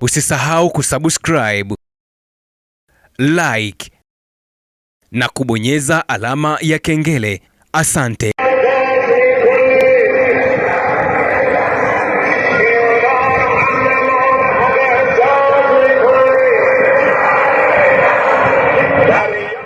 Usisahau kusubscribe, like na kubonyeza alama ya kengele. Asante.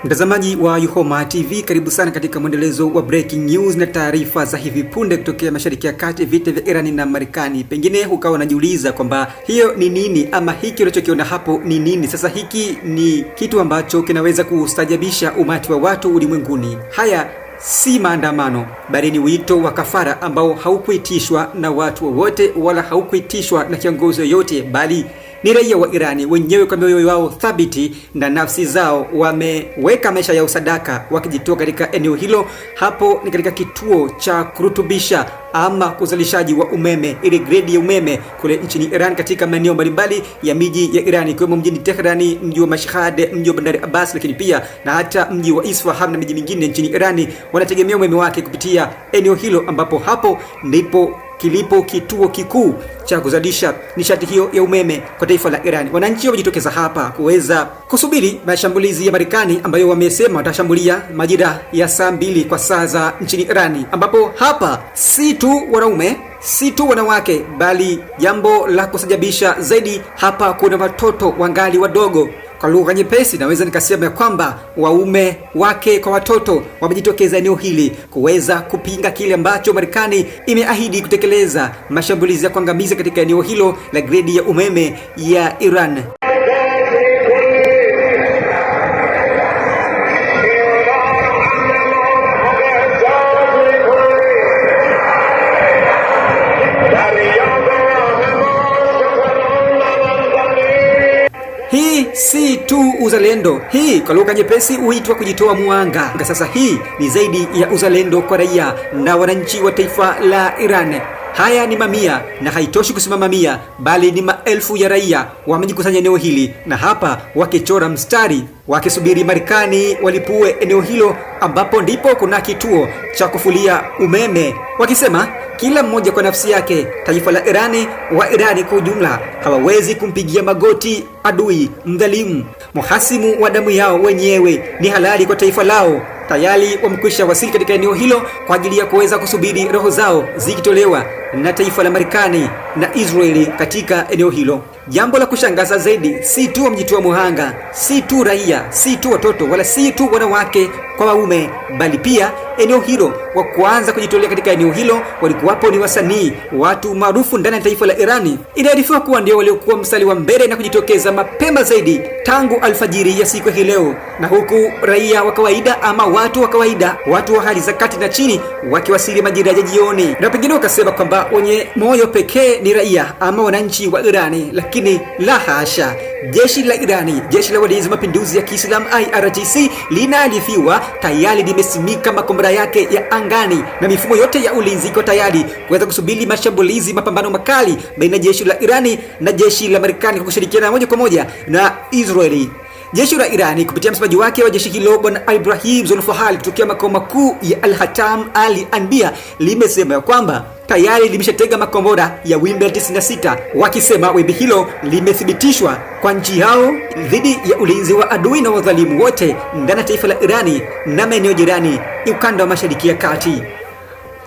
Mtazamaji wa Yuhoma TV, karibu sana katika mwendelezo wa breaking news na taarifa za hivi punde kutokea Mashariki ya Kati, vita vya Iran na Marekani. Pengine ukawa unajiuliza kwamba hiyo ni nini ama hiki unachokiona hapo ni nini? Sasa hiki ni kitu ambacho kinaweza kustajabisha umati wa watu ulimwenguni. Haya si maandamano, bali ni wito wa kafara ambao haukuitishwa na watu wowote wala haukuitishwa na kiongozi yoyote, bali ni raia wa Irani wenyewe kwa mioyo wao thabiti na nafsi zao wameweka maisha yao sadaka wakijitoa katika eneo hilo. Hapo ni katika kituo cha kurutubisha ama kuzalishaji wa umeme, ile grade ya umeme kule nchini Iran, katika maeneo mbalimbali ya miji ya Iran ikiwemo mjini Tehrani, mji wa Mashhad, mji wa Bandar Abbas, lakini pia na hata mji wa Isfahan na miji mingine nchini Iran wanategemea umeme wake kupitia eneo hilo, ambapo hapo ndipo kilipo kituo kikuu cha kuzalisha nishati hiyo ya umeme kwa taifa la Iran. Wananchi wamejitokeza hapa kuweza kusubiri mashambulizi ya Marekani ambayo wamesema watashambulia majira ya saa 2 kwa saa za nchini Iran, ambapo hapa si tu wanaume, si tu wanawake, bali jambo la kusajabisha zaidi, hapa kuna watoto wangali wadogo. Kwa lugha nyepesi naweza nikasema ya kwamba waume wake kwa watoto wamejitokeza eneo hili kuweza kupinga kile ambacho Marekani imeahidi kutekeleza, mashambulizi ya kuangamiza katika eneo hilo la gredi ya umeme ya Iran. Hii si tu uzalendo, hii kwa lugha nyepesi huitwa kujitoa muhanga. Sasa hii ni zaidi ya uzalendo kwa raia na wananchi wa taifa la Iran. Haya ni mamia, na haitoshi kusema mamia, bali ni maelfu ya raia wamejikusanya eneo hili, na hapa wakichora mstari wakisubiri Marekani walipue eneo hilo, ambapo ndipo kuna kituo cha kufulia umeme, wakisema kila mmoja kwa nafsi yake. Taifa la Irani, wa Irani kwa ujumla, hawawezi kumpigia magoti adui mdhalimu, muhasimu wa damu yao wenyewe. Ni halali kwa taifa lao. Tayari wamekwisha wasili katika eneo hilo kwa ajili ya kuweza kusubiri roho zao zikitolewa na taifa la Marekani na Israeli katika eneo hilo. Jambo la kushangaza zaidi, si tu wamejitoa muhanga, si tu raia, si tu watoto, wala si tu wanawake kwa waume, bali pia eneo hilo wa kuanza kujitolea katika eneo hilo walikuwapo ni wasanii, watu maarufu ndani ya taifa la Irani. Inaarifiwa kuwa ndio waliokuwa mstari wa mbele na kujitokeza mapema zaidi tangu alfajiri ya siku hii leo, na huku raia wa kawaida ama watu wa kawaida, watu wa hali za kati na chini wakiwasili majira ya jioni. Na pengine wakasema kwamba wenye moyo pekee ni raia ama wananchi wa Irani, lakini la hasha. Jeshi la Irani, jeshi la walinzi mapinduzi ya Kiislamu IRGC, linaarifiwa tayari limesimika makombora yake ya angani na mifumo yote ya ulinzi iko tayari kuweza kusubiri mashambulizi, mapambano makali baina ya jeshi la Irani na jeshi la Marekani kwa kushirikiana moja kwa moja na Israeli. Jeshi la Irani kupitia msemaji wake wa jeshi hilo Bwana Ibrahim Zulfahal kutokea makao makuu ya Al-Hatam Al-Anbiya limesema ya kwamba tayari limeshatega makombora ya wimbi 96, wakisema wimbi hilo limethibitishwa kwa nchi yao dhidi ya ulinzi wa adui na wadhalimu wote ndani ya taifa la Irani na maeneo jirani ukanda wa Mashariki ya Kati.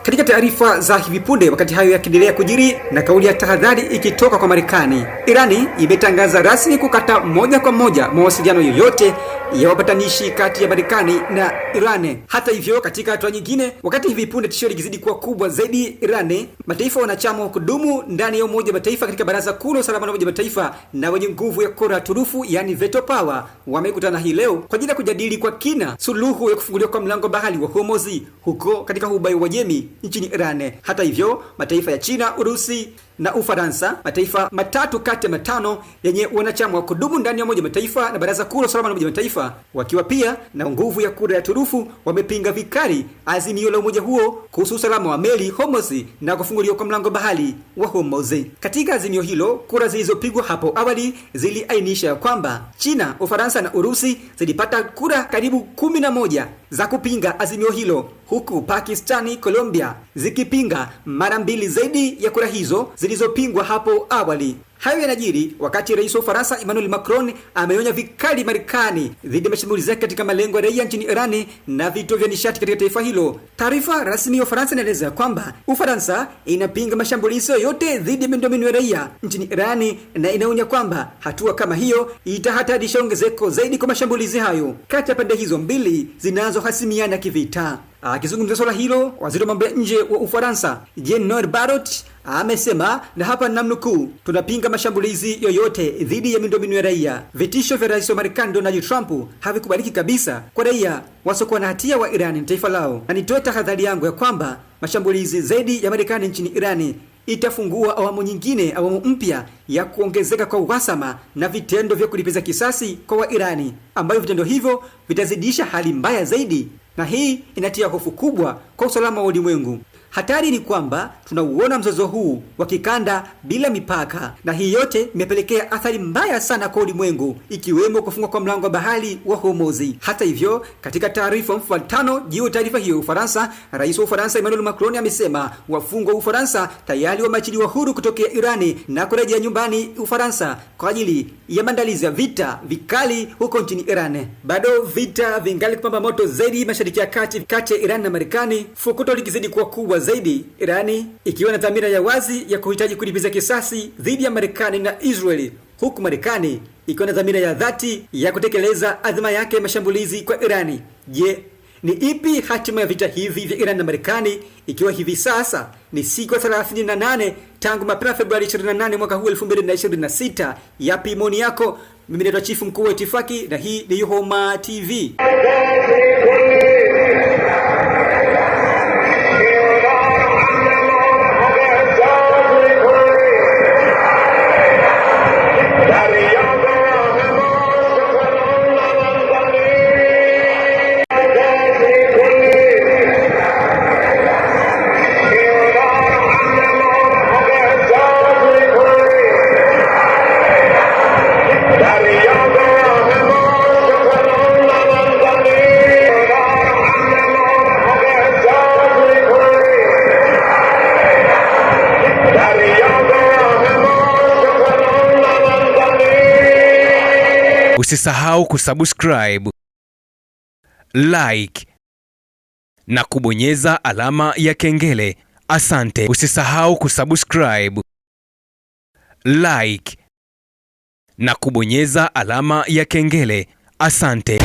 Katika taarifa za hivi punde, wakati hayo yakiendelea kujiri na kauli ya tahadhari ikitoka kwa Marekani, Irani imetangaza rasmi kukata moja kwa moja mawasiliano yoyote ya wapatanishi kati ya Marekani na Iran. Hata hivyo, katika hatua nyingine, wakati hivi punde tishio likizidi kuwa kubwa zaidi Iran, mataifa wanachama wa kudumu ndani ya Umoja wa Mataifa katika Baraza Kuu la Usalama la Umoja wa Mataifa na wenye nguvu ya kura turufu, yani veto power, wamekutana hii leo kwa ajili ya kujadili kwa kina suluhu ya kufunguliwa kwa mlango bahari wa Hormuz huko katika Ghuba ya Uajemi nchini Iran. Hata hivyo, mataifa ya China, Urusi na Ufaransa, mataifa matatu kati ya matano yenye wanachama wa kudumu ndani ya Umoja wa Mataifa na Baraza Kuu la Usalama la Umoja wa Mataifa, wakiwa pia na nguvu ya kura ya turufu, wamepinga vikali azimio la umoja huo kuhusu usalama wa meli Hormuz na kufunguliwa kwa mlango bahari wa Hormuz. Katika azimio hilo, kura zilizopigwa hapo awali ziliainisha kwamba China, Ufaransa na Urusi zilipata kura karibu 11 za kupinga azimio hilo, huku Pakistani, Colombia zikipinga mara 2 zaidi ya kura hizo zilizopingwa hapo awali. Hayo yanajiri wakati rais wa Ufaransa Emmanuel Macron ameonya vikali Marekani dhidi ya mashambulizi yake katika malengo ya raia nchini Irani na vituo vya nishati katika taifa hilo. Taarifa rasmi ya Ufaransa inaeleza kwamba Ufaransa inapinga mashambulizi yoyote dhidi ya miundombinu ya raia nchini Irani na inaonya kwamba hatua kama hiyo itahatarisha ongezeko zaidi kwa mashambulizi hayo kati ya pande hizo mbili zinazohasimiana kivita. Akizungumzia swala hilo, waziri wa mambo ya nje wa Ufaransa Jean-Noel Barrot amesema, na hapa namnukuu, tunapinga mashambulizi yoyote dhidi ya miundombinu ya raia. Vitisho vya rais wa Marekani Donald Trump havikubaliki kabisa kwa raia wasiokuwa na hatia wa Irani na taifa lao, na nitoe tahadhari yangu ya kwamba mashambulizi zaidi ya Marekani nchini Irani itafungua awamu mpya ya kuongezeka kwa uhasama na vitendo vya kulipiza kisasi kwa Wairani, ambayo vitendo hivyo vitazidisha hali mbaya zaidi, na hii inatia hofu kubwa kwa usalama wa ulimwengu. Hatari ni kwamba tunauona mzozo huu wa kikanda bila mipaka, na hii yote imepelekea athari mbaya sana kwa ulimwengu, ikiwemo kufungwa kwa mlango wa bahari wa Hormuz. Hata hivyo, katika taarifa mfuatano juu ya taarifa hiyo Ufaransa, rais wa Ufaransa Emmanuel Macron amesema wafungwa wa Ufaransa tayari wameachiliwa huru kutokea Irani na kurejea nyumbani Ufaransa kwa ajili ya maandalizi ya vita vikali huko nchini Iran. Bado vita vingali kupamba moto zaidi Mashariki ya kati ya Iran na Marekani, fukuto likizidi kuwa kubwa zaidi, Irani ikiwa na dhamira ya wazi ya kuhitaji kulipiza kisasi dhidi ya Marekani na Israeli, huku Marekani ikiwa na dhamira ya dhati ya kutekeleza adhima yake ya mashambulizi kwa Irani. Je, ni ipi hatima ya vita hivi vya Iran na Marekani, ikiwa hivi sasa ni siku ya 38 tangu mapema Februari 28 mwaka huu 2026? Yapi maoni yako? Mimi ni chifu mkuu wa itifaki na hii ni Yuhoma TV. Usisahau kusubscribe, like na kubonyeza alama ya kengele. Asante. Usisahau kusubscribe, like na kubonyeza alama ya kengele. Asante.